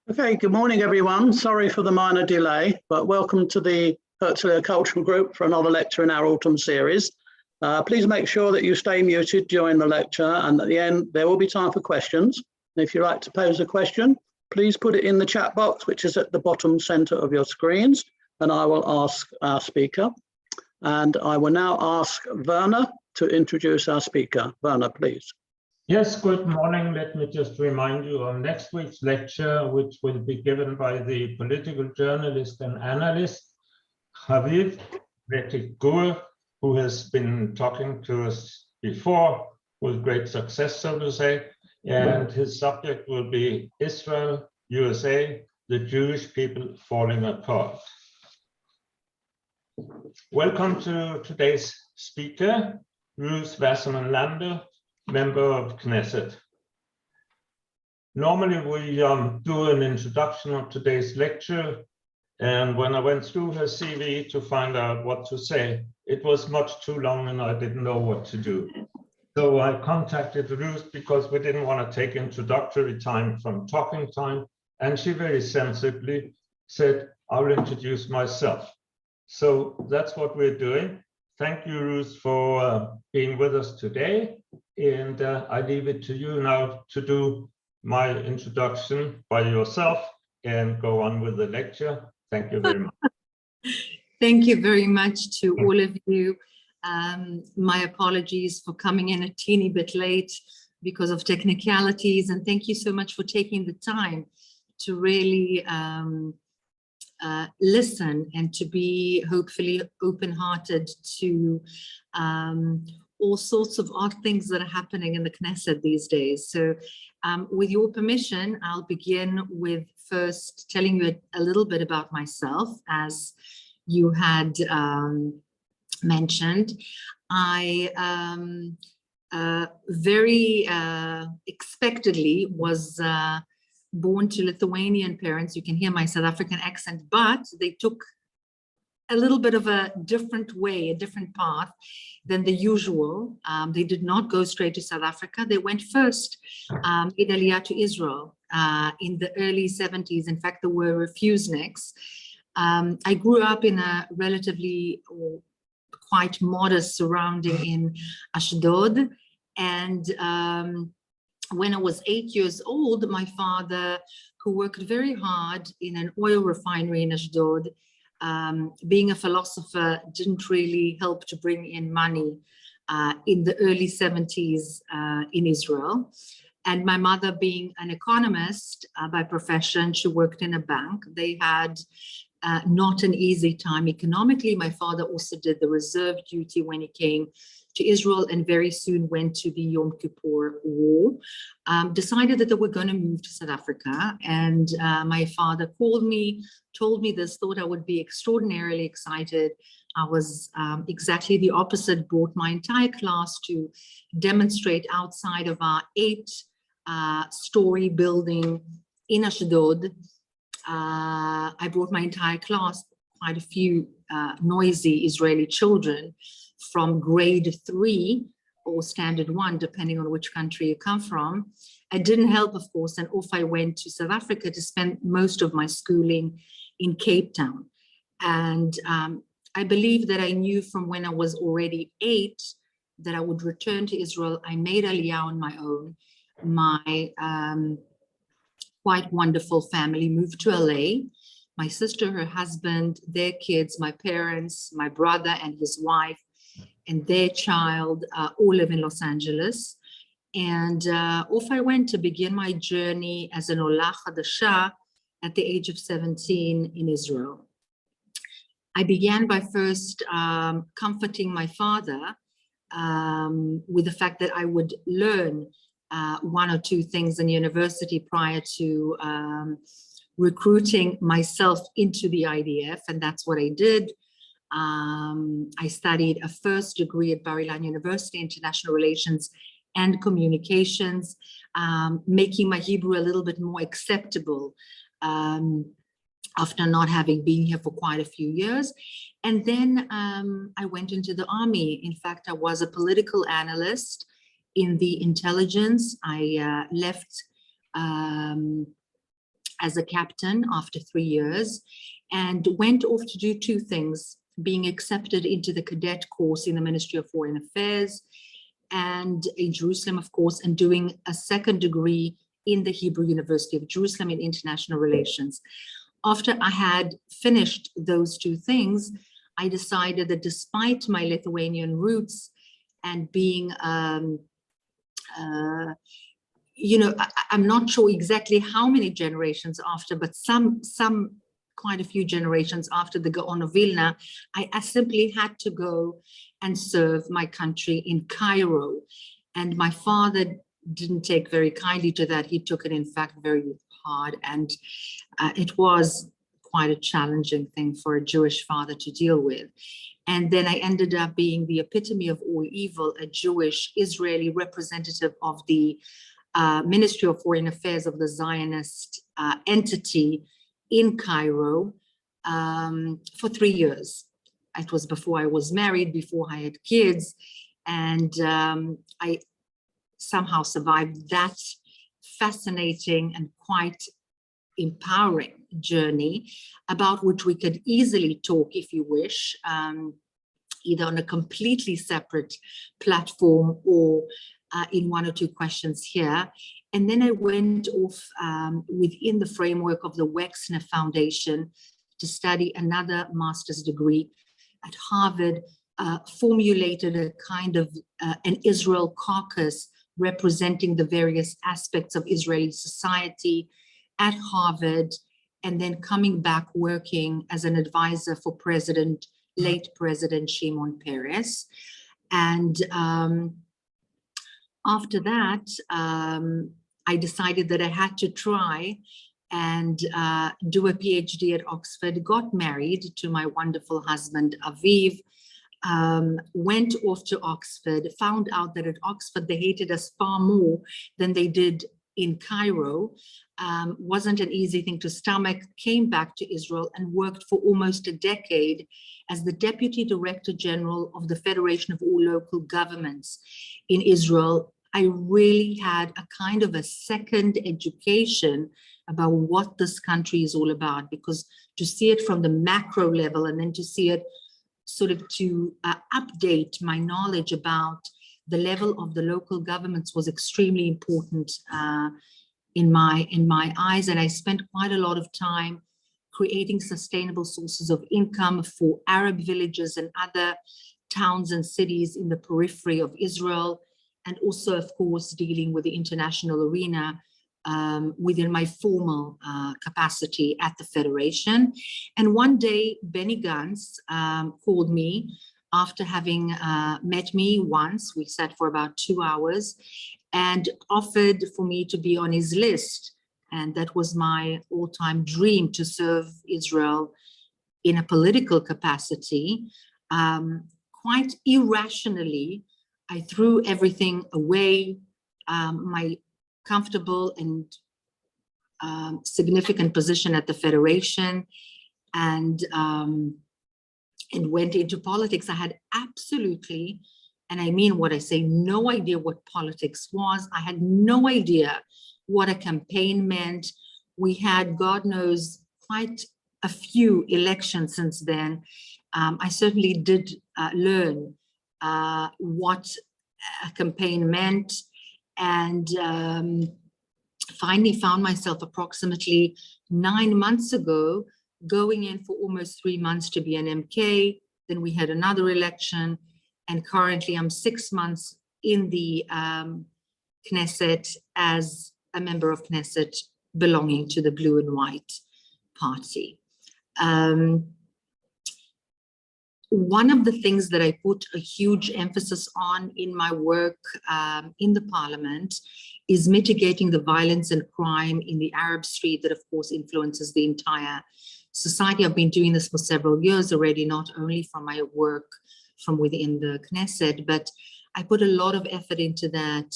Okay, good morning everyone. Sorry for the minor delay, but welcome to the Herzliya Cultural Group for another lecture in our autumn series. Please make sure that you stay muted during the lecture, and at the end there will be time for questions. And if you'd like to pose a question, please put it in the chat box, which is at the bottom center of your screens, and I will ask our speaker. And I will now ask Werner to introduce our speaker. Werner, please. Yes, good morning. Let me just remind you of next week's lecture, which will be given by the political journalist and analyst, Aviv, who has been talking to us before with great success, so to say. And his subject will be Israel, USA, the Jewish people falling apart. Welcome to today's speaker, Ruth Wasserman Lande, member of Knesset. Normally we do an introduction of today's lecture, and when I went through her CV to find out what to say, it was much too long and I didn't know what to do. So I contacted Ruth because we didn't want to take introductory time from talking time, and she very sensibly said, I'll introduce myself. So that's what we're doing. Thank you, Ruth, for being with us today. And I leave it to you now to do my introduction by yourself and go on with the lecture. Thank you very much. Thank you very much to all of you. My apologies for coming in a teeny bit late because of technicalities. And thank you so much for taking the time to really listen and to be hopefully open-hearted to all sorts of odd things that are happening in the Knesset these days. So with your permission, I'll begin with first telling you a little bit about myself. As you had mentioned, I very expectedly was born to Lithuanian parents. You can hear my South African accent, but they took a little bit of a different way, a different path than the usual. They did not go straight to South Africa. They went first in Aliyah to Israel in the early 70s. In fact, there were refuseniks. I grew up in a relatively quite modest surrounding in Ashdod, and when I was 8 years old, my father, who worked very hard in an oil refinery in Ashdod, being a philosopher, didn't really help to bring in money in the early 70s in Israel. And my mother, being an economist by profession, she worked in a bank. They had not an easy time economically. My father also did the reserve duty when he came to Israel, and very soon went to the Yom Kippur War, decided that they were going to move to South Africa. And my father called me, told me this, thought I would be extraordinarily excited. I was exactly the opposite, brought my entire class to demonstrate outside of our 8-story building in Ashdod. I brought my entire class, quite a few noisy Israeli children, from grade 3 or standard 1, depending on which country you come from. It didn't help, of course, and off I went to South Africa to spend most of my schooling in Cape Town. And I believe that I knew from when I was already 8 that I would return to Israel. I made Aliyah on my own. My quite wonderful family moved to LA. My sister, her husband, their kids, my parents, my brother and his wife, and their child all live in Los Angeles. And off I went to begin my journey as an Ola Chadasha at the age of 17 in Israel. I began by first comforting my father with the fact that I would learn 1 or 2 things in university prior to recruiting myself into the IDF, and that's what I did. I studied a first degree at Bar Ilan University, International Relations and Communications, making my Hebrew a little bit more acceptable after not having been here for quite a few years. And then I went into the army. In fact, I was a political analyst in the intelligence. I left as a captain after 3 years, and went off to do two things: being accepted into the cadet course in the Ministry of Foreign Affairs and in Jerusalem, of course, and doing a second degree in the Hebrew University of Jerusalem in international relations. After I had finished those two things, I decided that despite my Lithuanian roots and being, you know, I'm not sure exactly how many generations after, but quite a few generations after the Gaon of Vilna, I simply had to go and serve my country in Cairo. And my father didn't take very kindly to that. He took it, in fact, very hard. And it was quite a challenging thing for a Jewish father to deal with. And then I ended up being the epitome of all evil, a Jewish Israeli representative of the Ministry of Foreign Affairs of the Zionist entity in Cairo for 3 years. It was before I was married, before I had kids, and I somehow survived that fascinating and quite empowering journey, about which we could easily talk if you wish, either on a completely separate platform or in one or two questions here. And then I went off within the framework of the Wexner Foundation to study another master's degree at Harvard, formulated a kind of an Israel caucus representing the various aspects of Israeli society at Harvard, and then coming back working as an advisor for late President Shimon Peres. And after that, I decided that I had to try and do a PhD at Oxford, got married to my wonderful husband, Aviv, went off to Oxford, found out that at Oxford they hated us far more than they did in Cairo. Wasn't an easy thing to stomach, came back to Israel and worked for almost a decade as the Deputy Director General of the Federation of All Local Governments in Israel. I really had a kind of a second education about what this country is all about, because to see it from the macro level and then to see it sort of to update my knowledge about the level of the local governments was extremely important in my eyes. And I spent quite a lot of time creating sustainable sources of income for Arab villages and other towns and cities in the periphery of Israel, and also, of course, dealing with the international arena within my formal capacity at the Federation. And one day, Benny Gantz called me after having met me once. We sat for about 2 hours and offered for me to be on his list. And that was my all-time dream, to serve Israel in a political capacity. Quite irrationally, I threw everything away, my comfortable and significant position at the Federation, and went into politics. I had absolutely, and I mean what I say, no idea what politics was. I had no idea what a campaign meant. We had, God knows, quite a few elections since then. I certainly did learn what a campaign meant, and finally found myself approximately 9 months ago going in for almost 3 months to be an MK. Then we had another election, and currently I'm 6 months in the Knesset as a member of Knesset belonging to the Blue and White Party. One of the things that I put a huge emphasis on in my work in the parliament is mitigating the violence and crime in the Arab street that, of course, influences the entire society. I've been doing this for several years already, not only from my work from within the Knesset, but I put a lot of effort into that.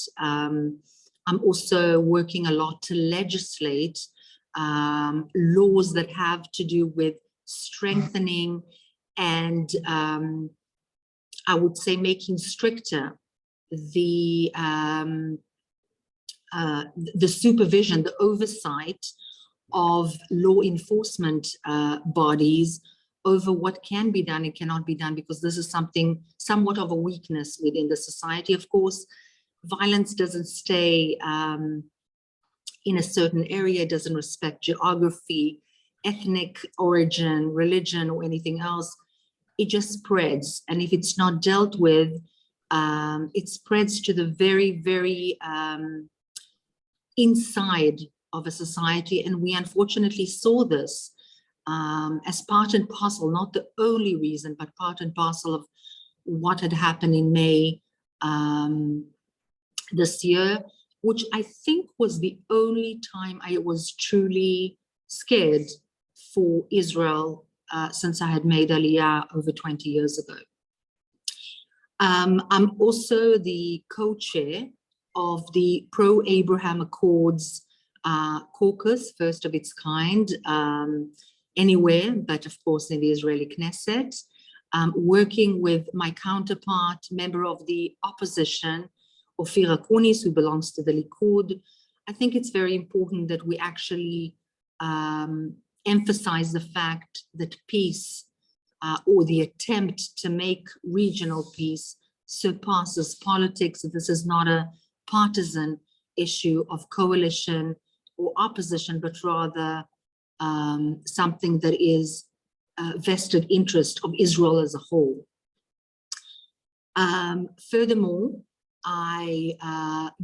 I'm also working a lot to legislate laws that have to do with strengthening and I would say making stricter the supervision, the oversight of law enforcement bodies over what can be done and cannot be done, because this is something somewhat of a weakness within the society. Of course, violence doesn't stay in a certain area, it doesn't respect geography, ethnic origin, religion, or anything else. It just spreads. And if it's not dealt with, it spreads to the very, very inside of a society. And we unfortunately saw this as part and parcel, not the only reason, but part and parcel of what had happened in May this year, which I think was the only time I was truly scared for Israel since I had made Aliyah over 20 years ago. I'm also the co-chair of the Pro-Abraham Accords caucus, first of its kind, anywhere, but of course in the Israeli Knesset, working with my counterpart, member of the opposition, Ophir Akunis, who belongs to the Likud. I think it's very important that we actually emphasize the fact that peace or the attempt to make regional peace surpasses politics. This is not a partisan issue of coalition or opposition, but rather something that is vested interest of Israel as a whole. Furthermore, I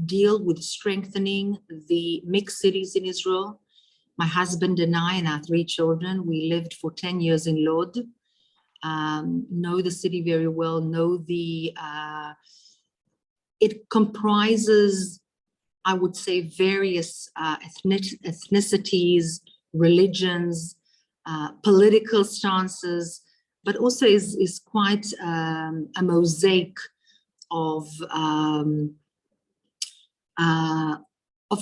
deal with strengthening the mixed cities in Israel. My husband and I and our 3 children, we lived for 10 years in Lod, know the city very well, know the, it comprises, I would say, various ethnicities, religions, political stances, but also is quite a mosaic of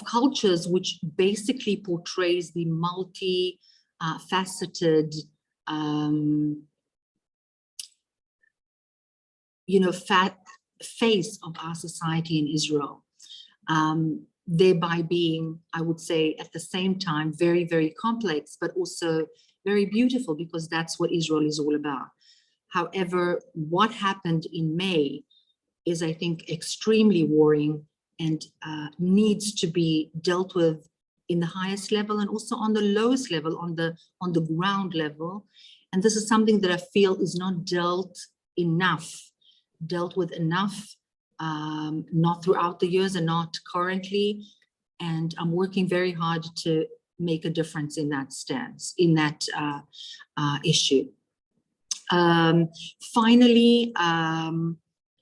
cultures, which basically portrays the multi-faceted, face of our society in Israel, thereby being, I would say, at the same time, very, very complex, but also very beautiful, because that's what Israel is all about. However, what happened in May is, I think, extremely worrying and needs to be dealt with in the highest level and also on the lowest level, on the ground level. And this is something that I feel is not dealt with enough, not throughout the years and not currently. And I'm working very hard to make a difference in that stance, in that issue. Finally,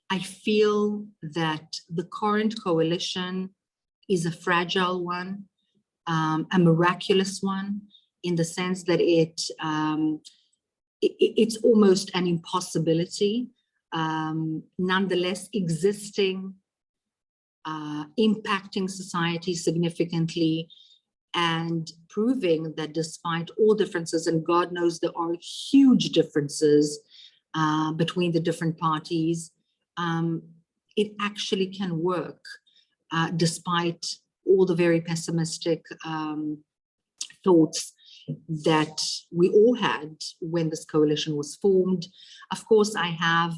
I feel that the current coalition is a fragile one, a miraculous one, in the sense that it's almost an impossibility, nonetheless existing, impacting society significantly, and proving that despite all differences, and God knows there are huge differences between the different parties, it actually can work despite all the very pessimistic thoughts that we all had when this coalition was formed. Of course, I have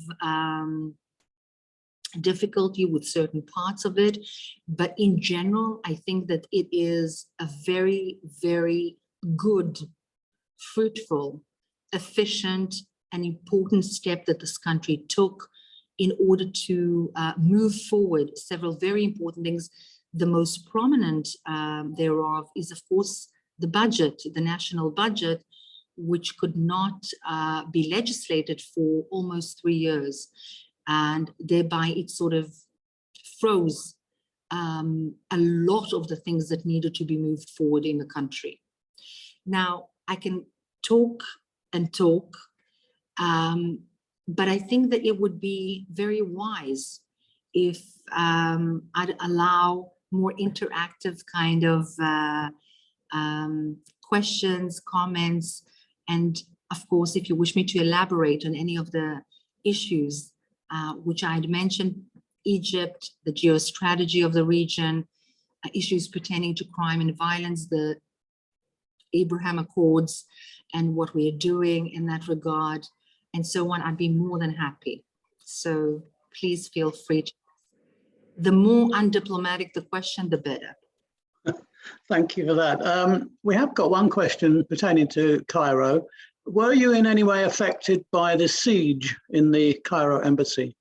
difficulty with certain parts of it, but in general, I think that it is a very, very good, fruitful, efficient, and important step that this country took in order to move forward several very important things. The most prominent thereof is, of course, the budget, the national budget, which could not be legislated for almost 3 years. And thereby it sort of froze a lot of the things that needed to be moved forward in the country. Now, I can talk and talk, but I think that it would be very wise if I'd allow more interactive kind of questions, comments, and of course, if you wish me to elaborate on any of the issues which I had mentioned, Egypt, the geostrategy of the region, issues pertaining to crime and violence, the Abraham Accords and what we are doing in that regard and so on, I'd be more than happy. So please feel free to. The more undiplomatic the question, the better. Thank you for that. We have got one question pertaining to Cairo. Were you in any way affected by the siege in the Cairo embassy?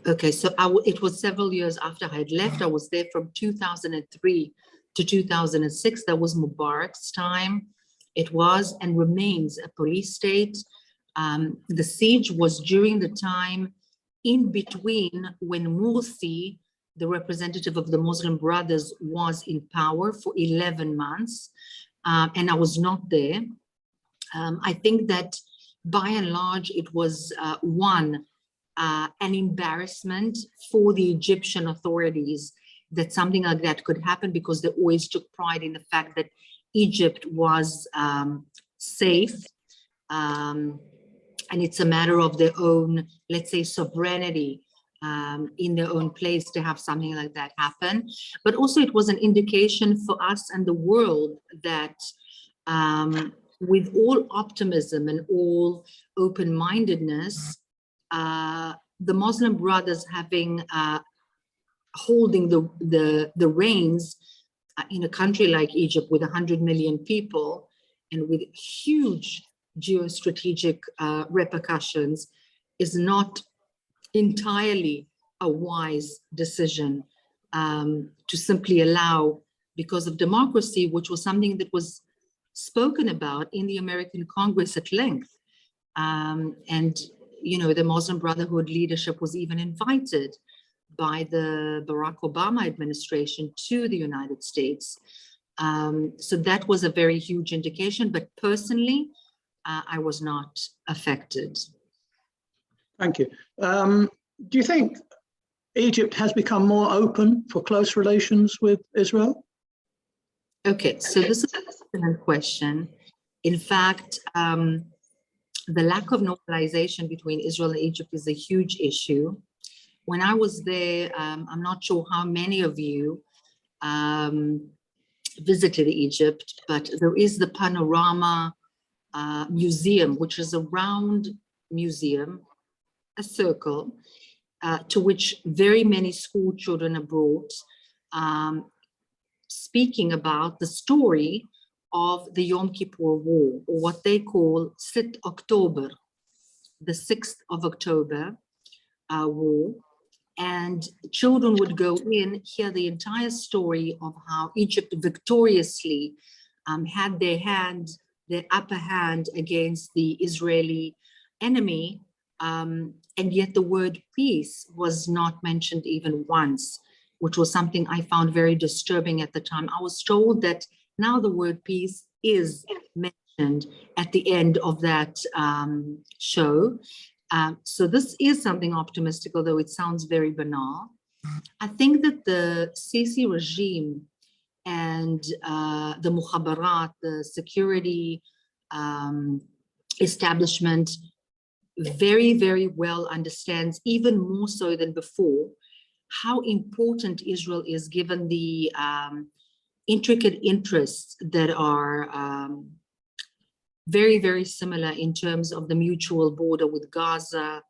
Okay, so it was several years after I had left. I was there from 2003 to 2006. That was Mubarak's time. It was and remains a police state. The siege was during the time in between when Morsi, the representative of the Muslim Brothers, was in power for 11 months, and I was not there. I think that by and large, it was an embarrassment for the Egyptian authorities that something like that could happen, because they always took pride in the fact that Egypt was safe, and it's a matter of their own, let's say, sovereignty in their own place to have something like that happen. But also it was an indication for us and the world that with all optimism and all open-mindedness, the Muslim Brothers holding the reins in a country like Egypt with 100 million people and with huge geostrategic repercussions is not entirely a wise decision to simply allow, because of democracy, which was something that was spoken about in the American Congress at length. And, you know, the Muslim Brotherhood leadership was even invited by the Barack Obama administration to the United States. So that was a very huge indication, but personally, I was not affected. Thank you. Do you think Egypt has become more open for close relations with Israel? Okay, so this is an excellent question. In fact, the lack of normalization between Israel and Egypt is a huge issue. When I was there, I'm not sure how many of you visited Egypt, but there is the Panorama Museum, which is a round museum, a circle, to which very many school children are brought, speaking about the story of the Yom Kippur War, or what they call Sit October, the 6th of October war. And children would go in, hear the entire story of how Egypt victoriously had their upper hand against the Israeli enemy, and yet the word peace was not mentioned even once, which was something I found very disturbing at the time. I was told that now the word peace is mentioned at the end of that show. So this is something optimistic, although it sounds very banal. I think that the Sisi regime and the Mukhabarat, the security establishment, very, very well understands, even more so than before, how important Israel is, given the intricate interests that are very, very similar in terms of the mutual border with Gaza,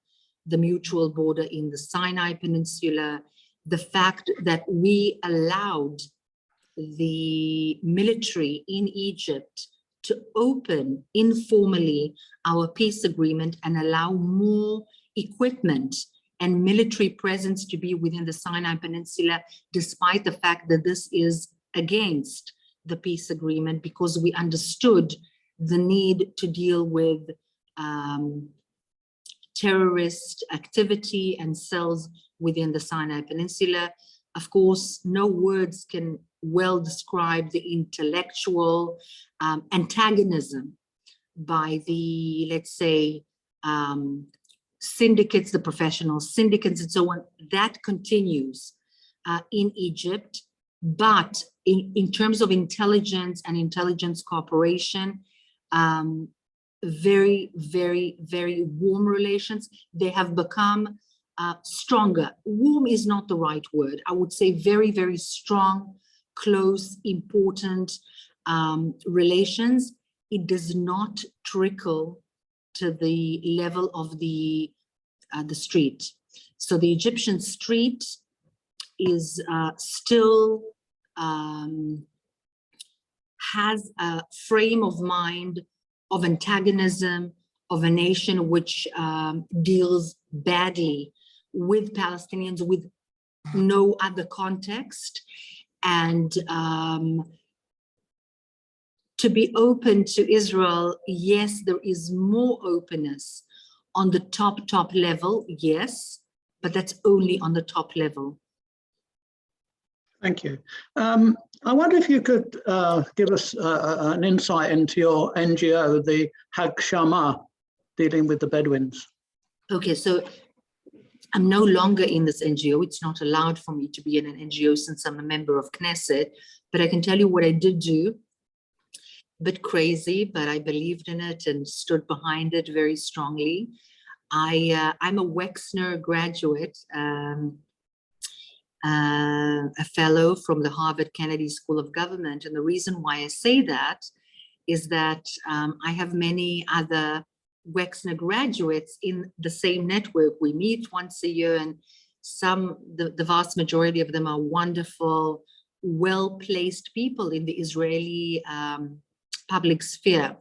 the mutual border in the Sinai Peninsula, the fact that we allowed the military in Egypt to open informally our peace agreement and allow more equipment and military presence to be within the Sinai Peninsula, despite the fact that this is against the peace agreement, because we understood the need to deal with terrorist activity and cells within the Sinai Peninsula. Of course, no words can well describe the intellectual antagonism by the, let's say, syndicates, the professional syndicates and so on. That continues in Egypt. But in terms of intelligence and intelligence cooperation, very, very, very warm relations. They have become stronger. Warm is not the right word. I would say very, very strong, close, important. relations, it does not trickle to the level of the street. So the Egyptian street is still has a frame of mind of antagonism of a nation which deals badly with Palestinians with no other context, and to be open to Israel, yes, there is more openness on the top level, yes, but that's only on the top level. Thank you. I wonder if you could give us an insight into your NGO, the Hag Shama, dealing with the Bedouins. Okay, so I'm no longer in this NGO. It's not allowed for me to be in an NGO since I'm a member of Knesset, but I can tell you what I did do. A bit crazy, but I believed in it and stood behind it very strongly. I'm a Wexner graduate, a fellow from the Harvard Kennedy School of Government. And the reason why I say that is that I have many other Wexner graduates in the same network. We meet once a year, and the vast majority of them are wonderful, well-placed people in the Israeli public sphere.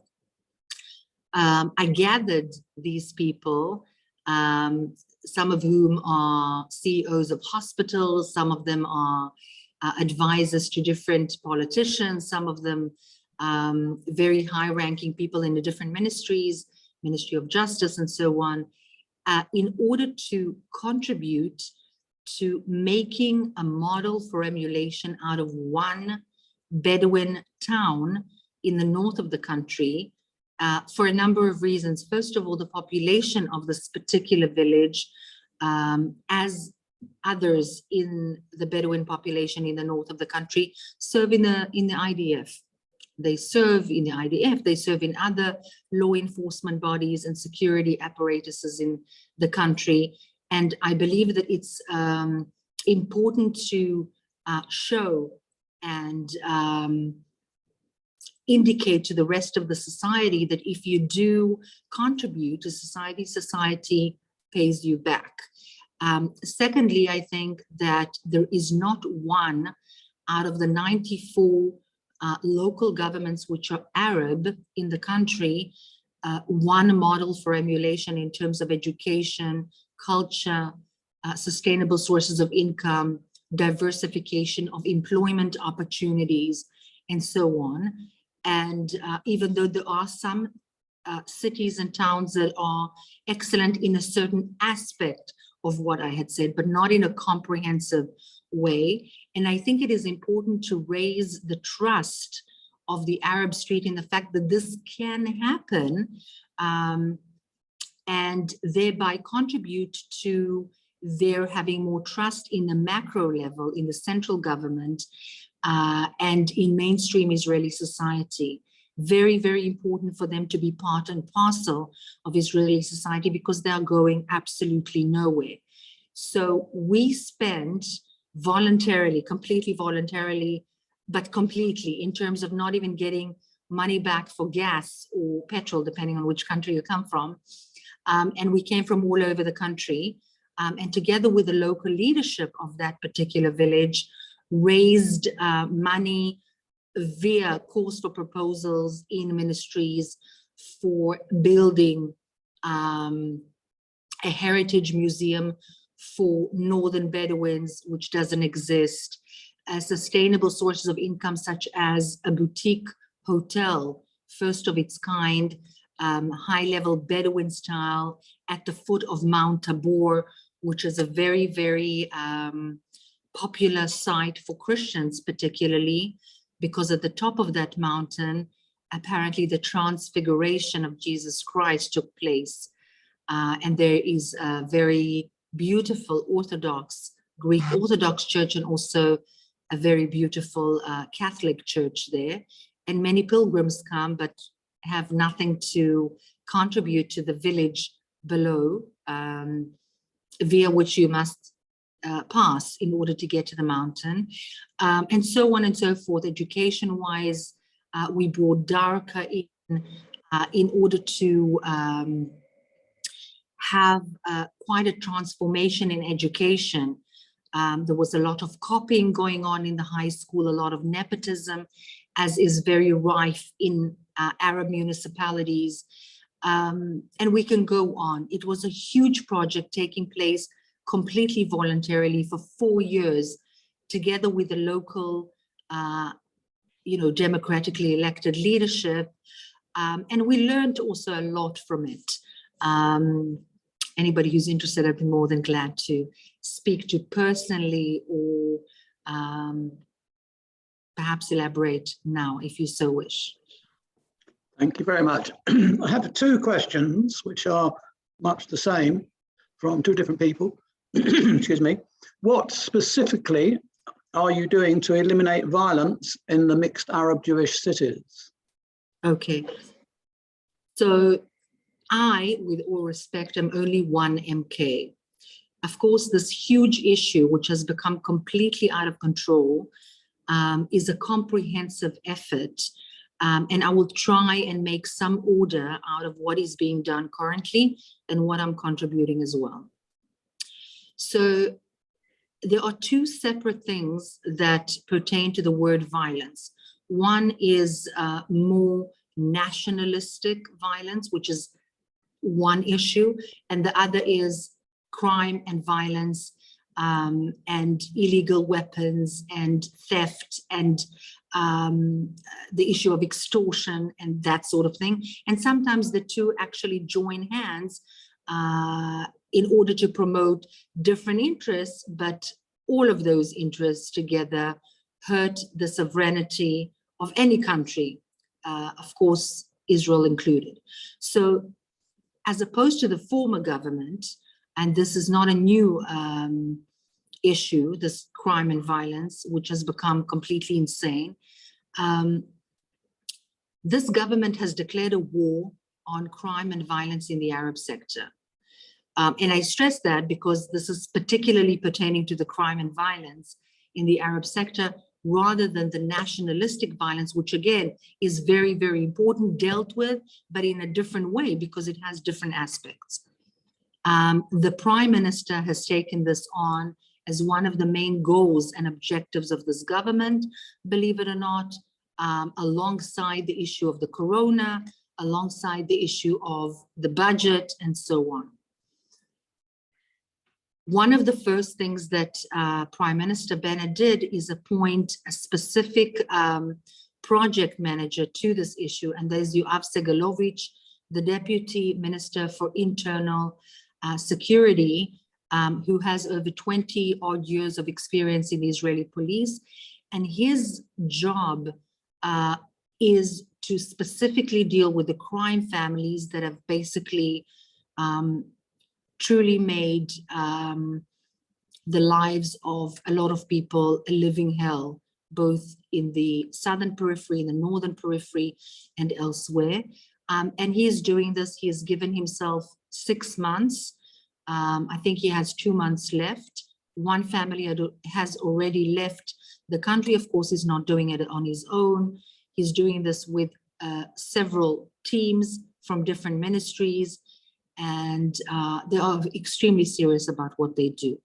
I gathered these people, some of whom are CEOs of hospitals, some of them are advisors to different politicians, some of them very high-ranking people in the different ministries, Ministry of Justice and so on, in order to contribute to making a model for emulation out of one Bedouin town in the north of the country, for a number of reasons. First of all, the population of this particular village, as others in the Bedouin population in the north of the country, serve in the IDF. They serve in the IDF, they serve in other law enforcement bodies and security apparatuses in the country. And I believe that it's important to show and indicate to the rest of the society that if you do contribute to society, society pays you back. Secondly, I think that there is not one out of the 94 local governments which are Arab in the country, one model for emulation in terms of education, culture, sustainable sources of income, diversification of employment opportunities, and so on. And even though there are some cities and towns that are excellent in a certain aspect of what I had said, but not in a comprehensive way. And I think it is important to raise the trust of the Arab street in the fact that this can happen, and thereby contribute to their having more trust in the macro level, in the central government, and in mainstream Israeli society. Very, very important for them to be part and parcel of Israeli society because they are going absolutely nowhere. So we spend voluntarily, completely voluntarily, but completely in terms of not even getting money back for gas or petrol, depending on which country you come from. And we came from all over the country. And together with the local leadership of that particular village, raised money via calls for proposals in ministries for building a heritage museum for Northern Bedouins, which doesn't exist, sustainable sources of income such as a boutique hotel, first of its kind, high-level Bedouin style at the foot of Mount Tabor, which is a very, very popular site for Christians, particularly because at the top of that mountain, apparently the transfiguration of Jesus Christ took place. And there is a very beautiful Orthodox, Greek Orthodox church, and also a very beautiful Catholic church there. And many pilgrims come, but have nothing to contribute to the village below, via which you must pass in order to get to the mountain, and so on and so forth. Education-wise, We brought DARCA in order to have quite a transformation in education. There was a lot of copying going on in the high school, a lot of nepotism, as is very rife in Arab municipalities. And we can go on. It was a huge project taking place completely voluntarily for 4 years, together with the local, democratically elected leadership. And we learned also a lot from it. Anybody who's interested, I'd be more than glad to speak to personally, or perhaps elaborate now if you so wish. Thank you very much. I have 2 questions, which are much the same from 2 different people. Excuse me. What specifically are you doing to eliminate violence in the mixed Arab-Jewish cities? Okay. So I, with all respect, am only one MK. Of course, this huge issue, which has become completely out of control, is a comprehensive effort. And I will try and make some order out of what is being done currently and what I'm contributing as well. So there are 2 separate things that pertain to the word violence. One is more nationalistic violence, which is one issue, and the other is crime and violence and illegal weapons and theft and the issue of extortion and that sort of thing. And sometimes the 2 actually join hands in order to promote different interests, but all of those interests together hurt the sovereignty of any country, of course, Israel included. So as opposed to the former government, and this is not a new issue, this crime and violence, which has become completely insane, this government has declared a war on crime and violence in the Arab sector. And I stress that because this is particularly pertaining to the crime and violence in the Arab sector, rather than the nationalistic violence, which again is very, very important, dealt with, but in a different way because it has different aspects. The Prime Minister has taken this on as one of the main goals and objectives of this government, believe it or not, alongside the issue of the corona, alongside the issue of the budget, and so on. One of the first things that Prime Minister Bennett did is appoint a specific project manager to this issue, and that is Yoav Segalovich, the Deputy Minister for Internal Security, who has over 20 odd years of experience in the Israeli police. And his job is to specifically deal with the crime families that have basically truly made the lives of a lot of people a living hell, both in the southern periphery, in the northern periphery, and elsewhere. And he is doing this. He has given himself 6 months. I think he has 2 months left. One family has already left the country. Of course, he's not doing it on his own. He's doing this with several teams from different ministries, and they are extremely serious about what they do.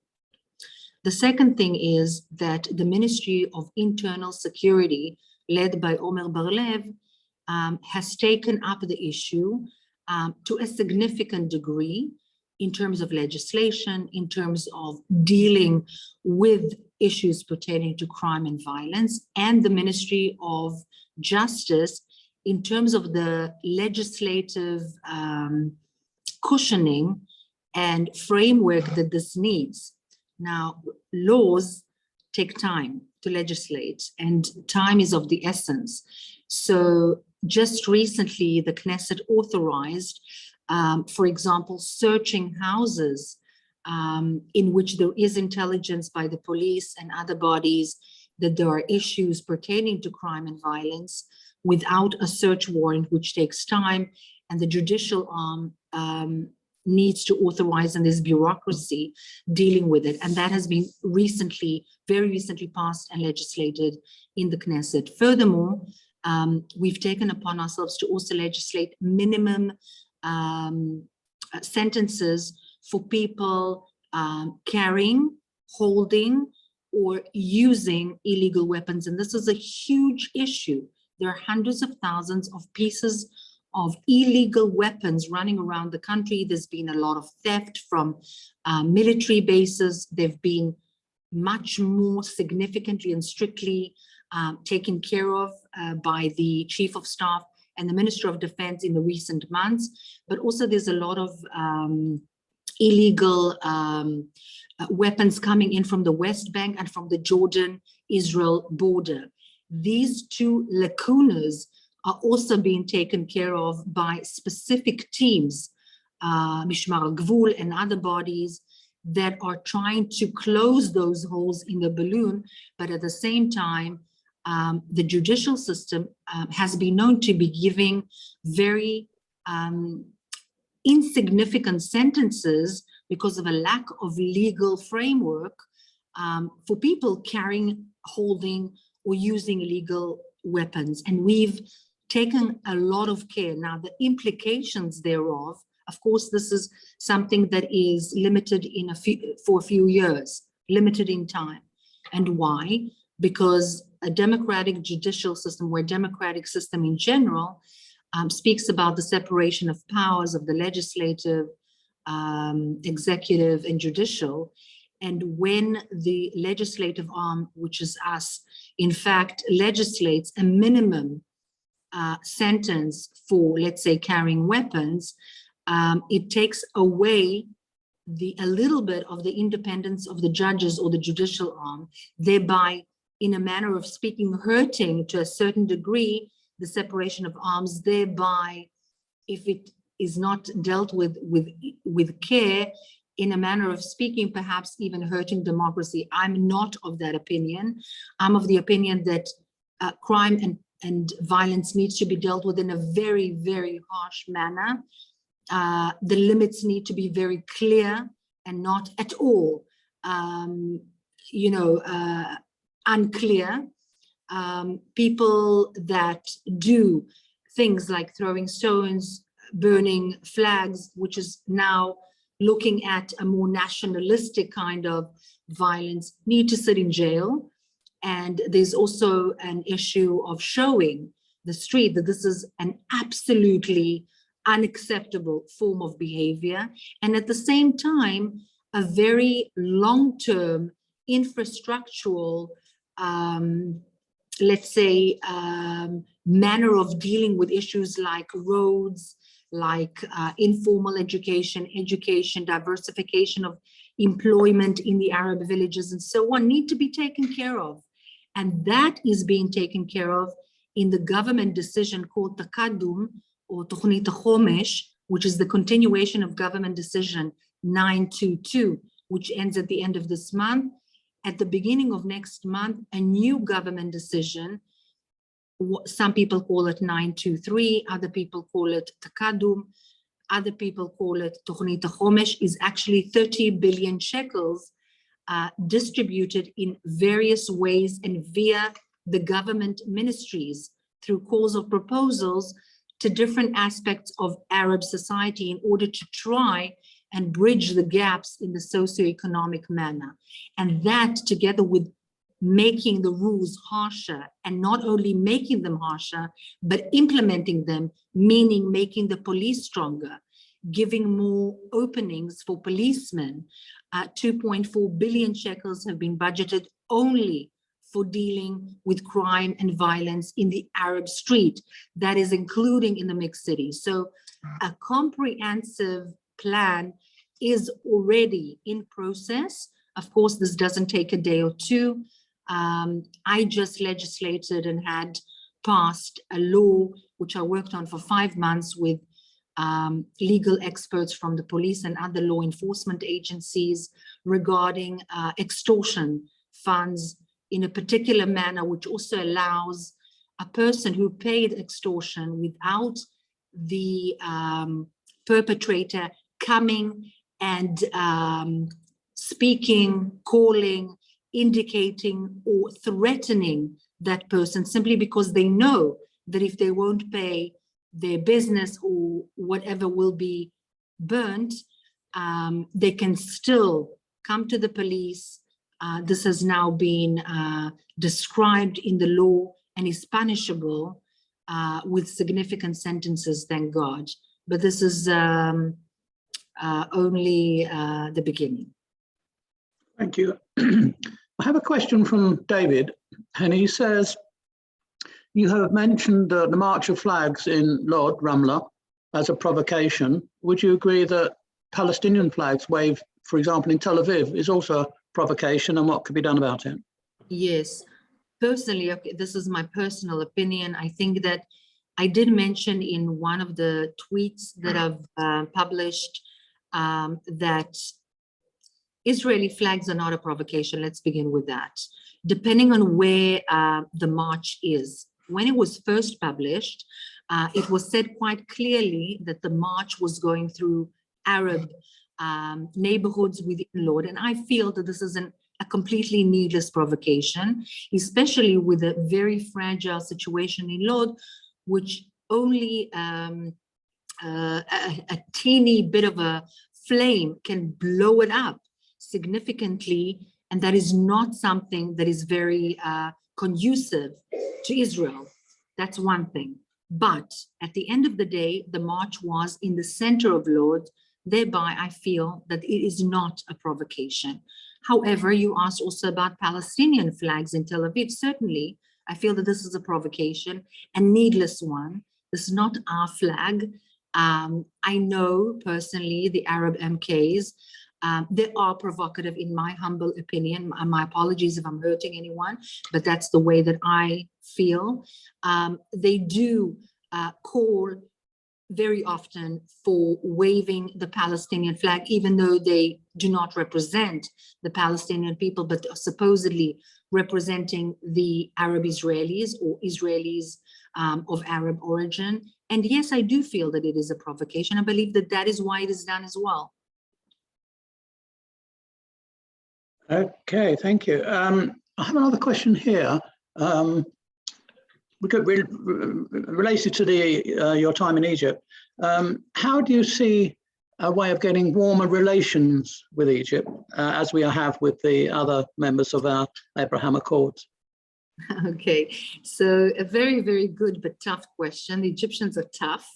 The second thing is that the Ministry of Internal Security, led by Omer Bar-Lev, has taken up the issue to a significant degree in terms of legislation, in terms of dealing with issues pertaining to crime and violence, and the Ministry of Justice in terms of the legislative cushioning and framework that this needs. Now, laws take time to legislate, and time is of the essence. So just recently, the Knesset authorized, for example, searching houses in which there is intelligence by the police and other bodies that there are issues pertaining to crime and violence without a search warrant, which takes time, and the judicial arm needs to authorize, and there's bureaucracy dealing with it. And that has been recently, very recently passed and legislated in the Knesset. Furthermore, we've taken upon ourselves to also legislate minimum sentences for people carrying, holding, or using illegal weapons. And this is a huge issue. There are hundreds of thousands of pieces of illegal weapons running around the country. There's been a lot of theft from military bases. They've been much more significantly and strictly taken care of by the Chief of Staff and the Minister of Defense in the recent months. But also there's a lot of illegal weapons coming in from the West Bank and from the Jordan-Israel border. These two lacunas are also being taken care of by specific teams, Mishmar al-Gvul and other bodies that are trying to close those holes in the balloon. But at the same time, the judicial system has been known to be giving very insignificant sentences because of a lack of legal framework for people carrying, holding, or using illegal weapons. And we've taken a lot of care. Now, the implications thereof, of course, this is something that is limited for a few years, limited in time. And why? Because a democratic judicial system, or a democratic system in general, speaks about the separation of powers of the legislative, executive, and judicial. And when the legislative arm, which is us, in fact, legislates a minimum sentence for, let's say, carrying weapons, it takes away a little bit of the independence of the judges or the judicial arm, thereby, in a manner of speaking, hurting to a certain degree the separation of arms, thereby, if it is not dealt with care, in a manner of speaking, perhaps even hurting democracy. I'm not of that opinion. I'm of the opinion that crime and violence needs to be dealt with in a very, very harsh manner. The limits need to be very clear and not at all, unclear. People that do things like throwing stones, burning flags, which is now looking at a more nationalistic kind of violence, need to sit in jail. And there's also an issue of showing the street that this is an absolutely unacceptable form of behavior. And at the same time, a very long-term infrastructural, let's say, manner of dealing with issues like roads, like informal education, diversification of employment in the Arab villages, and so on, need to be taken care of. And that is being taken care of in the government decision called Takadum, or Tochnit Chomesh, which is the continuation of government decision 922, which ends at the end of this month. At the beginning of next month, a new government decision, some people call it 923, other people call it Takadum, other people call it Tochnit Chomesh, is actually 30 billion shekels distributed in various ways and via the government ministries through calls of proposals to different aspects of Arab society in order to try and bridge the gaps in the socioeconomic manner. And that, together with making the rules harsher, and not only making them harsher, but implementing them, meaning making the police stronger, giving more openings for policemen. 2.4 billion shekels have been budgeted only for dealing with crime and violence in the Arab street. That is including in the mixed cities. So a comprehensive plan is already in process. Of course, this doesn't take a day or two. I just legislated and had passed a law, which I worked on for 5 months with legal experts from the police and other law enforcement agencies regarding extortion funds in a particular manner, which also allows a person who paid extortion without the perpetrator coming and speaking, calling, indicating, or threatening that person simply because they know that if they won't pay, their business or whatever will be burnt, they can still come to the police. This has now been described in the law and is punishable with significant sentences, thank God. But this is only the beginning. Thank you. I have a question from David, and he says, you have mentioned the March of Flags in Lod, Ramla, as a provocation. Would you agree that Palestinian flags waved, for example, in Tel Aviv is also a provocation, and what could be done about it? Yes, personally, okay, this is my personal opinion. I think that I did mention in one of the tweets that I've published that Israeli flags are not a provocation. Let's begin with that. Depending on where the march is. When it was first published, it was said quite clearly that the march was going through Arab neighborhoods within Lod. And I feel that this is a completely needless provocation, especially with a very fragile situation in Lod, which only a teeny bit of a flame can blow it up significantly. And that is not something that is very conducive to Israel. That's one thing. But at the end of the day, the march was in the center of Lod. Thereby, I feel that it is not a provocation. However, you asked also about Palestinian flags in Tel Aviv. Certainly, I feel that this is a provocation, a needless one. This is not our flag. I know personally the Arab MKs. They are provocative in my humble opinion. My apologies if I'm hurting anyone, but that's the way that I feel. They do call very often for waving the Palestinian flag, even though they do not represent the Palestinian people, but are supposedly representing the Arab Israelis or Israelis of Arab origin. And yes, I do feel that it is a provocation. I believe that that is why it is done as well. Okay, thank you. I have another question here. Related to your time in Egypt. How do you see a way of getting warmer relations with Egypt, as we have with the other members of our Abraham Accords? Okay, so a very, very good but tough question. The Egyptians are tough.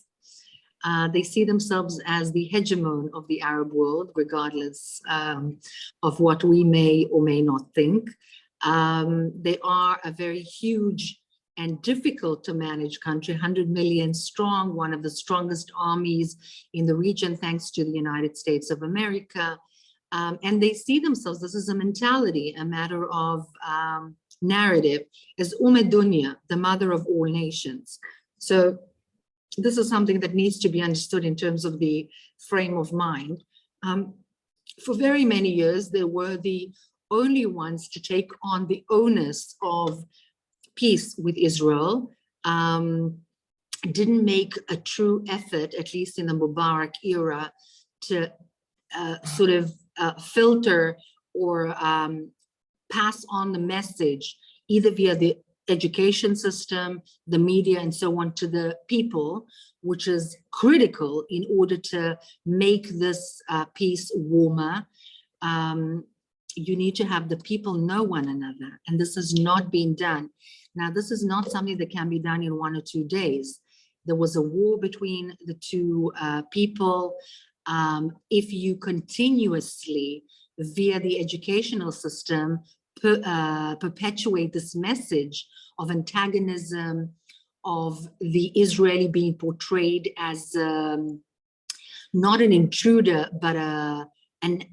They see themselves as the hegemon of the Arab world, regardless of what we may or may not think. They are a very huge and difficult to manage country, 100 million strong, one of the strongest armies in the region, thanks to the United States of America. And they see themselves, this is a mentality, a matter of narrative, as Dunya, the mother of all nations. So this is something that needs to be understood in terms of the frame of mind. For very many years, they were the only ones to take on the onus of peace with Israel, didn't make a true effort, at least in the Mubarak era, to sort of filter or pass on the message, either via the education system, the media, and so on, to the people, which is critical in order to make this peace warmer. You need to have the people know one another, and this has not been done. Now, this is not something that can be done in 1 or 2 days. There was a war between the two people. If you continuously, via the educational system, perpetuate this message of antagonism, of the Israeli being portrayed as not an intruder, but an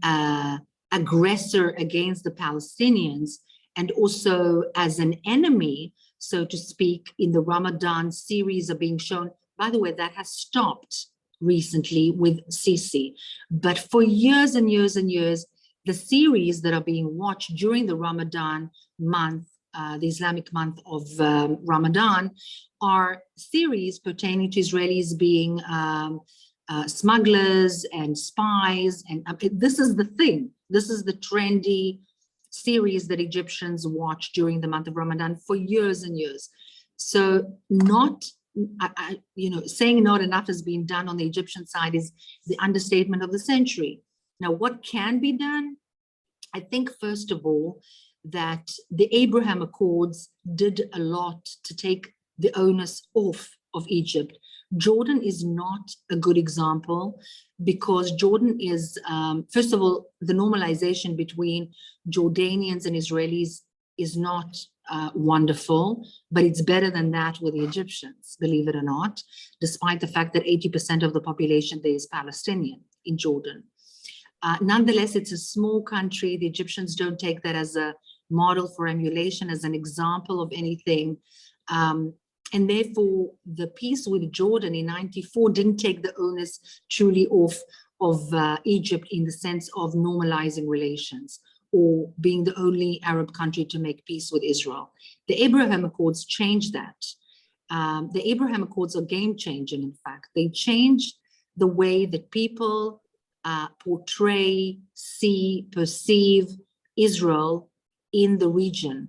aggressor against the Palestinians, and also as an enemy, so to speak, in the Ramadan series are being shown. By the way, that has stopped recently with Sisi. But for years and years and years, the series that are being watched during the Ramadan month, the Islamic month of Ramadan, are series pertaining to Israelis being smugglers and spies. And this is the thing. This is the trendy series that Egyptians watch during the month of Ramadan for years and years. So saying not enough has been done on the Egyptian side is the understatement of the century. Now, what can be done? I think, first of all, that the Abraham Accords did a lot to take the onus off of Egypt. Jordan is not a good example because Jordan is, first of all, the normalization between Jordanians and Israelis is not wonderful, but it's better than that with the Egyptians, believe it or not, despite the fact that 80% of the population there is Palestinian in Jordan. Nonetheless, it's a small country. The Egyptians don't take that as a model for emulation, as an example of anything. And therefore, the peace with Jordan in '94 didn't take the onus truly off of Egypt in the sense of normalizing relations or being the only Arab country to make peace with Israel. The Abraham Accords changed that. The Abraham Accords are game-changing, in fact. They changed the way that people portray, see, perceive Israel in the region.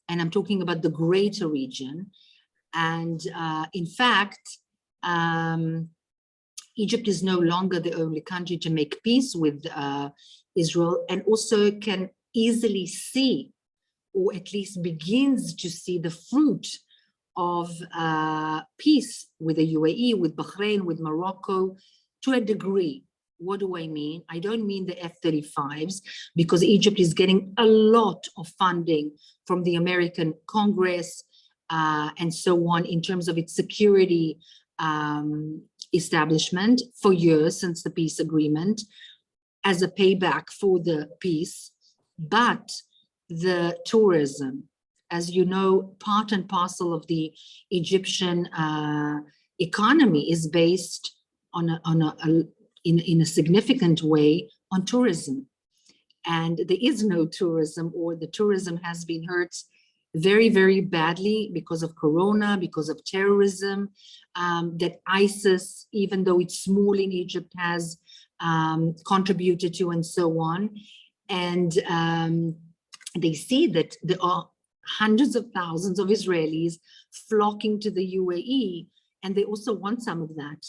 And I'm talking about the greater region. And in fact, Egypt is no longer the only country to make peace with Israel, and also can easily see, or at least begins to see, the fruit of peace with the UAE, with Bahrain, with Morocco, to a degree. What do I mean? I don't mean the F-35s, because Egypt is getting a lot of funding from the American Congress and so on in terms of its security establishment for years since the peace agreement as a payback for the peace. But the tourism, as you know, part and parcel of the Egyptian economy is based in a significant way on tourism. And there is no tourism, or the tourism has been hurt very, very badly because of Corona, because of terrorism, that ISIS, even though it's small in Egypt, has contributed to, and so on. And they see that there are hundreds of thousands of Israelis flocking to the UAE, and they also want some of that.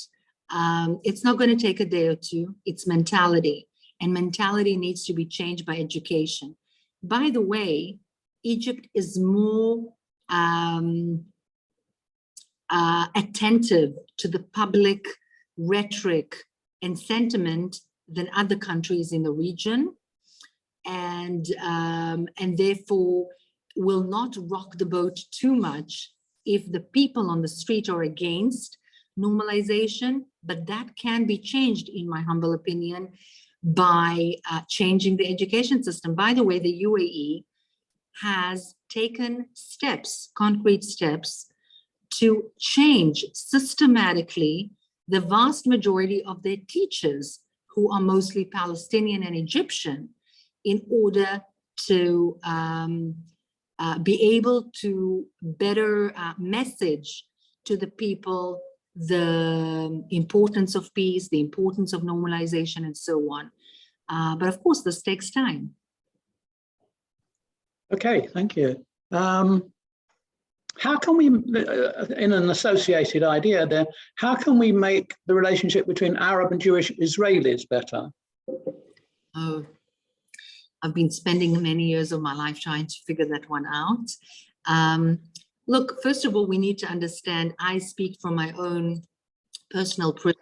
It's not going to take a day or two. It's mentality, and mentality needs to be changed by education. By the way, Egypt is more attentive to the public rhetoric and sentiment than other countries in the region, and therefore will not rock the boat too much if the people on the street are against normalization. But that can be changed, in my humble opinion, by changing the education system. By the way, the UAE has taken steps, concrete steps, to change systematically the vast majority of their teachers, who are mostly Palestinian and Egyptian, in order to be able to better message to the people the importance of peace, the importance of normalization, and so on. But of course, this takes time. Okay, thank you. How can we, in an associated idea there, how can we make the relationship between Arab and Jewish Israelis better? Oh, I've been spending many years of my life trying to figure that one out. Look, first of all, we need to understand, I speak from my own personal privilege,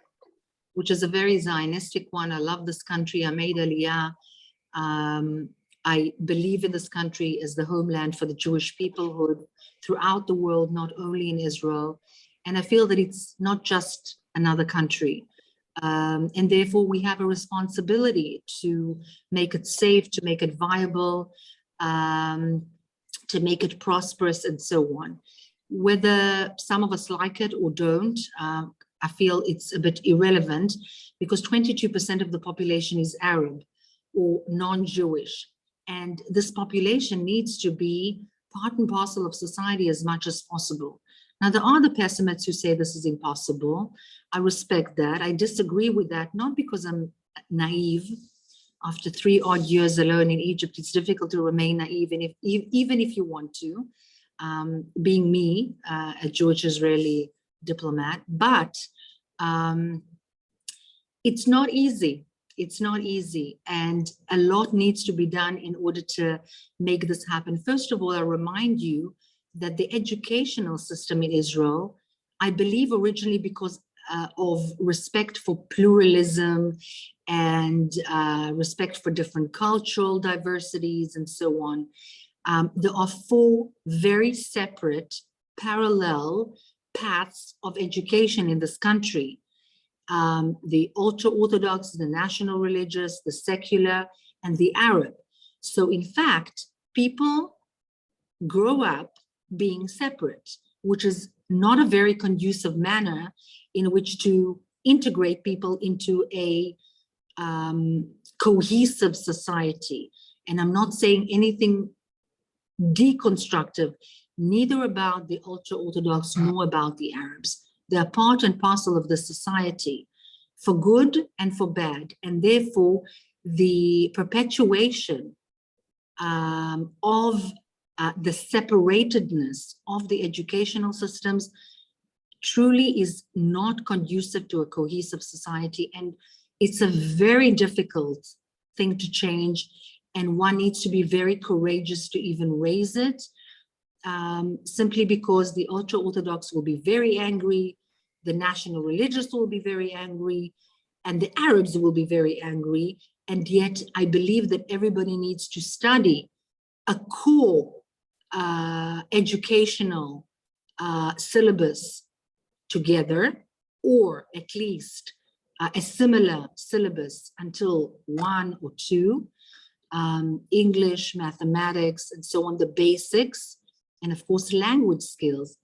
which is a very Zionistic one. I love this country. I made Aliyah. I believe in this country as the homeland for the Jewish peoplehood throughout the world, not only in Israel. And I feel that it's not just another country. And therefore, we have a responsibility to make it safe, to make it viable, to make it prosperous, and so on. Whether some of us like it or don't, I feel it's a bit irrelevant, because 22% of the population is Arab or non-Jewish. And this population needs to be part and parcel of society as much as possible. Now, there are the pessimists who say this is impossible. I respect that. I disagree with that, not because I'm naive. After 3 odd years alone in Egypt, it's difficult to remain naive, and even if you want to. being me, a Jewish-Israeli diplomat, but it's not easy. It's not easy, and a lot needs to be done in order to make this happen. First of all, I remind you that the educational system in Israel, I believe originally because of respect for pluralism and respect for different cultural diversities and so on, there are 4 very separate, parallel paths of education in this country. The ultra-Orthodox, the national religious, the secular, and the Arab. So in fact, people grow up being separate, which is not a very conducive manner in which to integrate people into a cohesive society. And I'm not saying anything deconstructive, neither about the ultra-Orthodox nor about the Arabs. They're part and parcel of the society for good and for bad. And therefore, the perpetuation of the separatedness of the educational systems truly is not conducive to a cohesive society. And it's a very difficult thing to change. And one needs to be very courageous to even raise it. Simply because the ultra-Orthodox will be very angry, the national religious will be very angry, and the Arabs will be very angry. And yet I believe that everybody needs to study a core educational syllabus together, or at least a similar syllabus until 1 or 2, English, mathematics, and so on, the basics. And of course, language skills,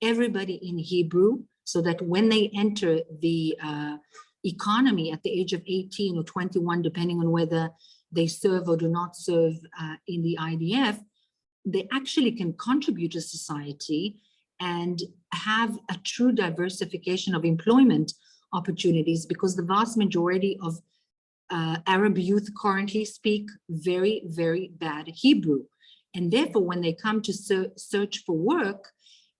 everybody in Hebrew, so that when they enter the economy at the age of 18 or 21, depending on whether they serve or do not serve in the IDF, they actually can contribute to society and have a true diversification of employment opportunities, because the vast majority of Arab youth currently speak very, very bad Hebrew. And therefore, when they come to search for work,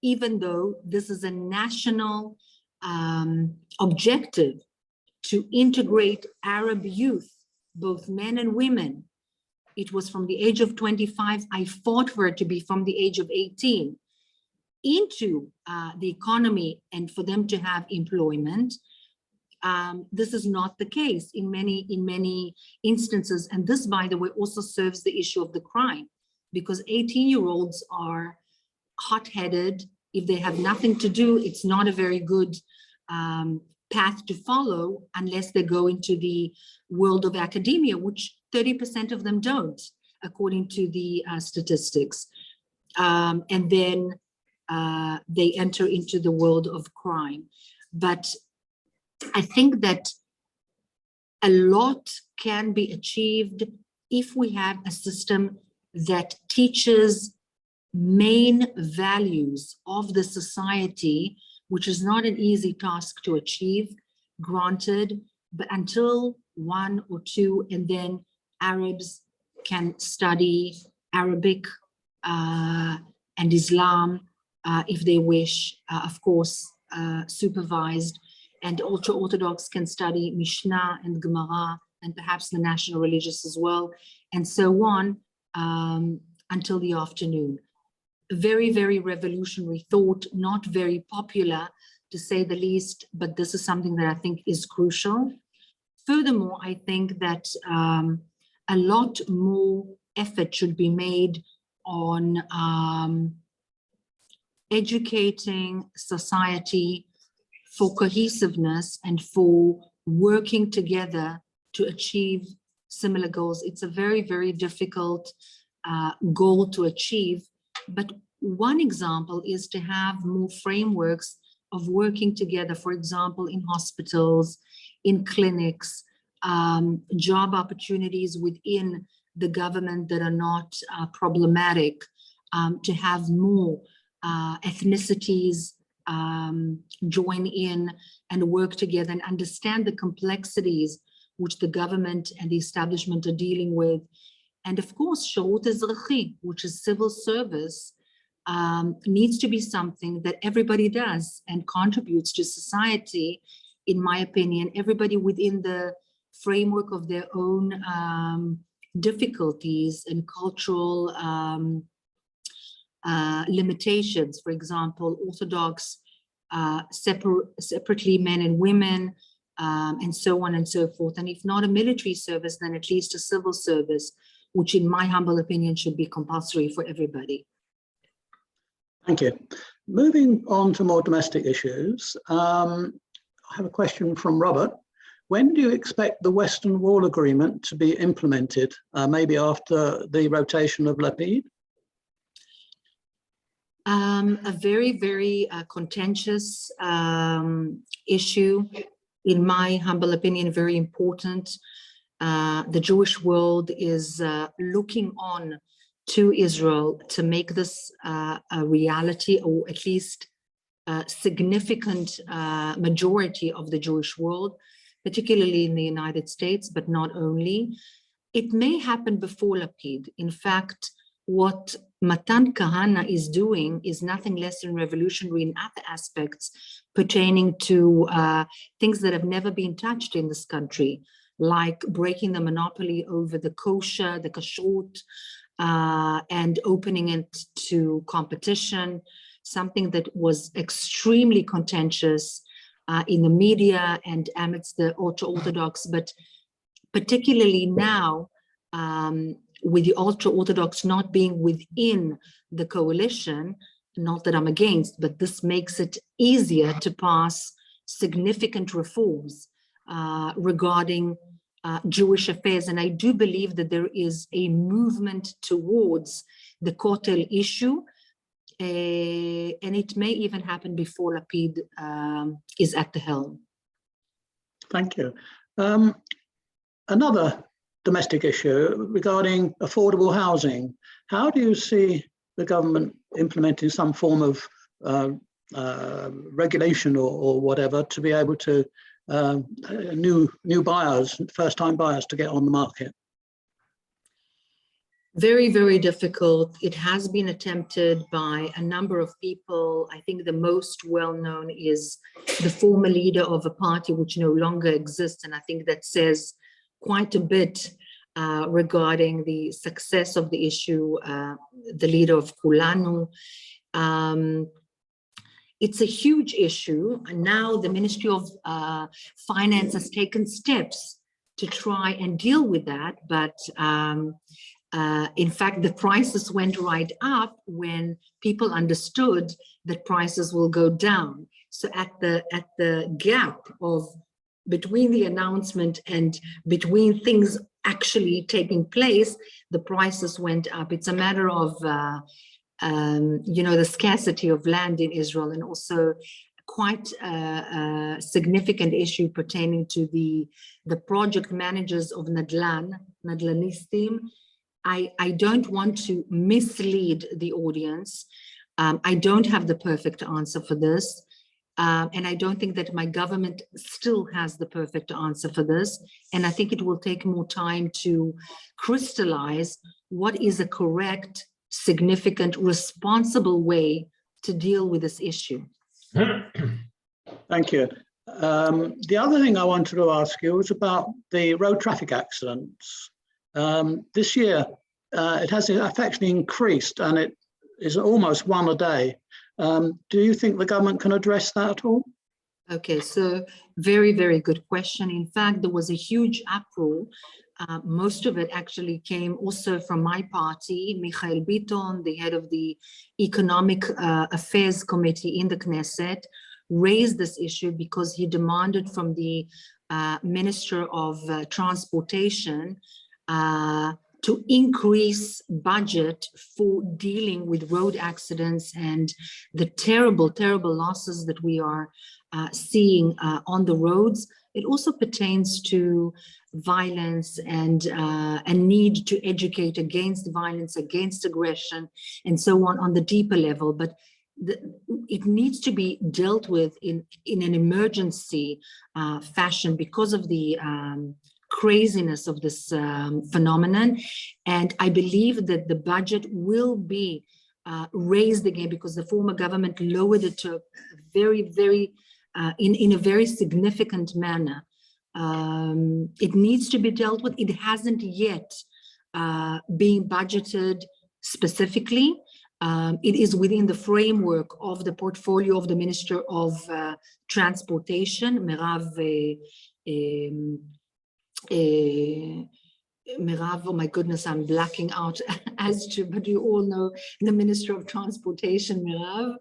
even though this is a national objective to integrate Arab youth, both men and women, it was from the age of 25, I fought for it to be from the age of 18, into the economy and for them to have employment. This is not the case in many instances. And this, by the way, also serves the issue of the crime, because 18-year-olds are hot-headed. If they have nothing to do, it's not a very good path to follow unless they go into the world of academia, which 30% of them don't, according to the statistics. And then they enter into the world of crime. But I think that a lot can be achieved if we have a system that teaches main values of the society, which is not an easy task to achieve, granted, but until 1 or 2, and then Arabs can study Arabic and Islam if they wish, of course, supervised, and ultra-Orthodox can study Mishnah and Gemara and perhaps the national religious as well, and so on until the afternoon. Very, very revolutionary thought, not very popular to say the least, but this is something that I think is crucial. Furthermore, I think that a lot more effort should be made on educating society for cohesiveness and for working together to achieve similar goals. It's a very, very difficult goal to achieve. But one example is to have more frameworks of working together, for example, in hospitals, in clinics, job opportunities within the government that are not problematic, to have more ethnicities join in and work together and understand the complexities which the government and the establishment are dealing with. And of course, Sharut Ezrachi, which is civil service, needs to be something that everybody does and contributes to society, in my opinion, everybody within the framework of their own difficulties and cultural limitations. For example, Orthodox separately men and women, and so on and so forth. And if not a military service, then at least a civil service, which in my humble opinion should be compulsory for everybody. Thank you. Moving on to more domestic issues, I have a question from Robert. When do you expect the Western Wall Agreement to be implemented? Maybe after the rotation of Lapid? A very, very contentious issue, in my humble opinion, very important. The Jewish world is looking on to Israel to make this a reality, or at least a significant majority of the Jewish world, particularly in the United States, but not only. It may happen before Lapid. In fact, what Matan Kahana is doing is nothing less than revolutionary in other aspects pertaining to things that have never been touched in this country, like breaking the monopoly over the kosher, the kashrut, and opening it to competition, something that was extremely contentious in the media and amidst the ultra-Orthodox, but particularly now, with the ultra-Orthodox not being within the coalition, not that I'm against, but this makes it easier to pass significant reforms regarding Jewish affairs. And I do believe that there is a movement towards the Kotel issue, and it may even happen before Lapid is at the helm. Thank you. Another domestic issue regarding affordable housing. How do you see the government implementing some form of regulation or whatever to be able to new buyers, first-time buyers, to get on the market? Very, very difficult. It has been attempted by a number of people. I think the most well-known is the former leader of a party which no longer exists, and I think that says quite a bit regarding the success of the issue, the leader of Kulanu. It's a huge issue, and now the Ministry of Finance has taken steps to try and deal with that, but in fact, the prices went right up when people understood that prices will go down. So at the gap of between the announcement and between things actually taking place, the prices went up. It's a matter of the scarcity of land in Israel, and also quite a significant issue pertaining to the project managers of Nadlanistim. I don't want to mislead the audience. I don't have the perfect answer for this. And I don't think that my government still has the perfect answer for this. And I think it will take more time to crystallize what is a correct, significant, responsible way to deal with this issue. Thank you. The other thing I wanted to ask you was about the road traffic accidents. This year, it has actually increased, and it is almost one a day. Do you think the government can address that at all? Okay, so very, very good question. In fact, there was a huge uproar. Most of it actually came also from my party. Michael Biton, the head of the Economic Affairs Committee in the Knesset, raised this issue because he demanded from the Minister of Transportation to increase budget for dealing with road accidents and the terrible, terrible losses that we are seeing on the roads. It also pertains to violence and a need to educate against violence, against aggression, and so on the deeper level. But it needs to be dealt with in an emergency fashion because of the craziness of this phenomenon. And I believe that the budget will be raised again because the former government lowered it to a very, very, in a very significant manner. It needs to be dealt with. It hasn't yet been budgeted specifically. It is within the framework of the portfolio of the Minister of Transportation, Merav, oh my goodness, I'm blacking out as to, but you all know the Minister of Transportation, Merav,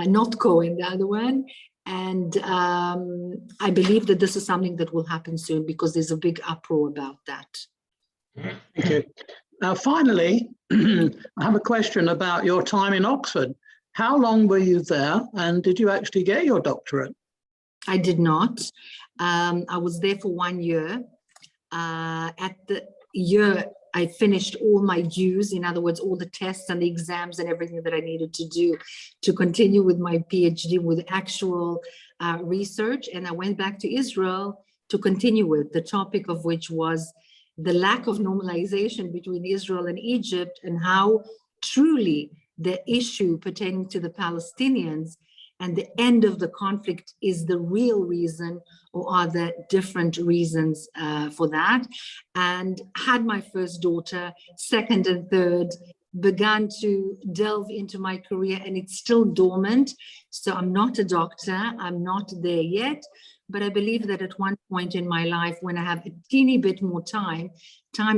not Cohen, the other one. And I believe that this is something that will happen soon because there's a big uproar about that. Thank you. Now, finally, I have a question about your time in Oxford. How long were you there, and did you actually get your doctorate? I did not. I was there for 1 year. At the year, I finished all my dues, in other words, all the tests and the exams and everything that I needed to do to continue with my PhD with actual research. And I went back to Israel to continue with, the topic of which was the lack of normalization between Israel and Egypt, and how truly the issue pertaining to the Palestinians and the end of the conflict is the real reason, or are there different reasons for that? And had my first daughter, second and third, began to delve into my career, and it's still dormant. So I'm not a doctor, I'm not there yet, but I believe that at one point in my life, when I have a teeny bit more time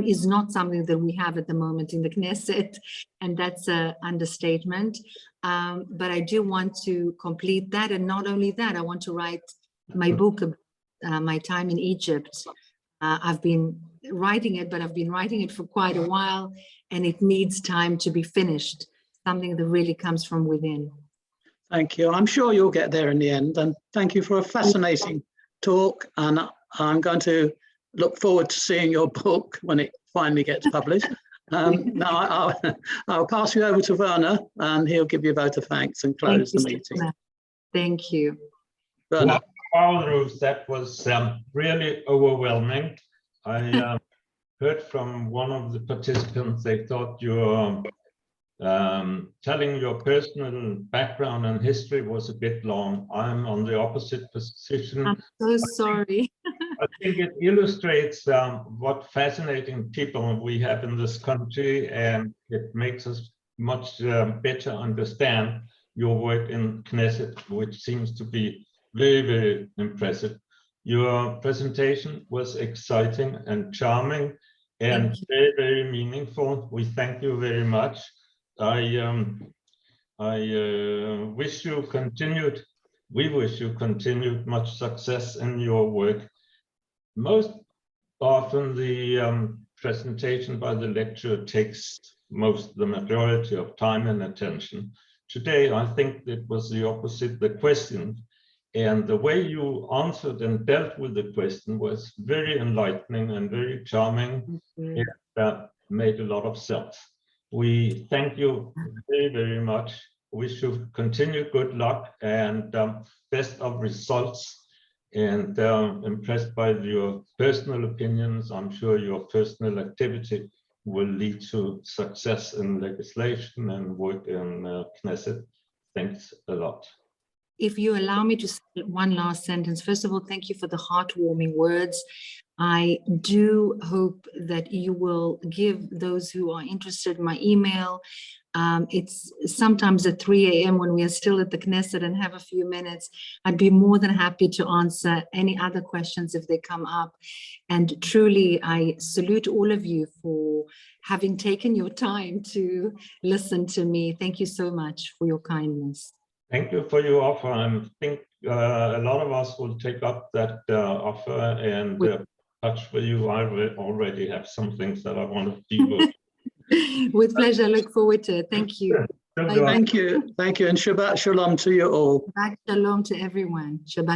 is not something that we have at the moment in the Knesset, and that's an understatement. But I do want to complete that, and not only that, I want to write my book about my time in Egypt. I've been writing it, but I've been writing it for quite a while, and it needs time to be finished, something that really comes from within. Thank you. I'm sure you'll get there in the end, and thank you for a fascinating talk, and I'm going to look forward to seeing your book when it finally gets published. Now I'll pass you over to Werner, and he'll give you a vote of thanks and close the meeting. Thank you. Werner. Wow, Ruth, that was really overwhelming. I heard from one of the participants, they thought your telling your personal background and history was a bit long. I'm on the opposite position. I'm so sorry. I think it illustrates what fascinating people we have in this country, and it makes us much better understand your work in Knesset, which seems to be very, very impressive. Your presentation was exciting and charming and very, very meaningful. We thank you very much. I wish you continued, we wish you continued much success in your work. Most often the presentation by the lecturer takes the majority of time and attention. Today, I think it was the opposite, the question, and the way you answered and dealt with the question was very enlightening and very charming. It made a lot of sense. We thank you very, very much. Wish you continued good luck and best of results, and impressed by your personal opinions. I'm sure your personal activity will lead to success in legislation and work in Knesset. Thanks a lot. If you allow me to say one last sentence, first of all, thank you for the heartwarming words. I do hope that you will give those who are interested my email. It's sometimes at 3 a.m. when we are still at the Knesset and have a few minutes. I'd be more than happy to answer any other questions if they come up. And truly, I salute all of you for having taken your time to listen to me. Thank you so much for your kindness. Thank you for your offer. I think a lot of us will take up that offer and touch with you. I already have some things that I want to deal with. With pleasure. I look forward to it. Thank you. Thank you. Thank you. And Shabbat Shalom to you all. Shabbat Shalom to everyone. Shabbat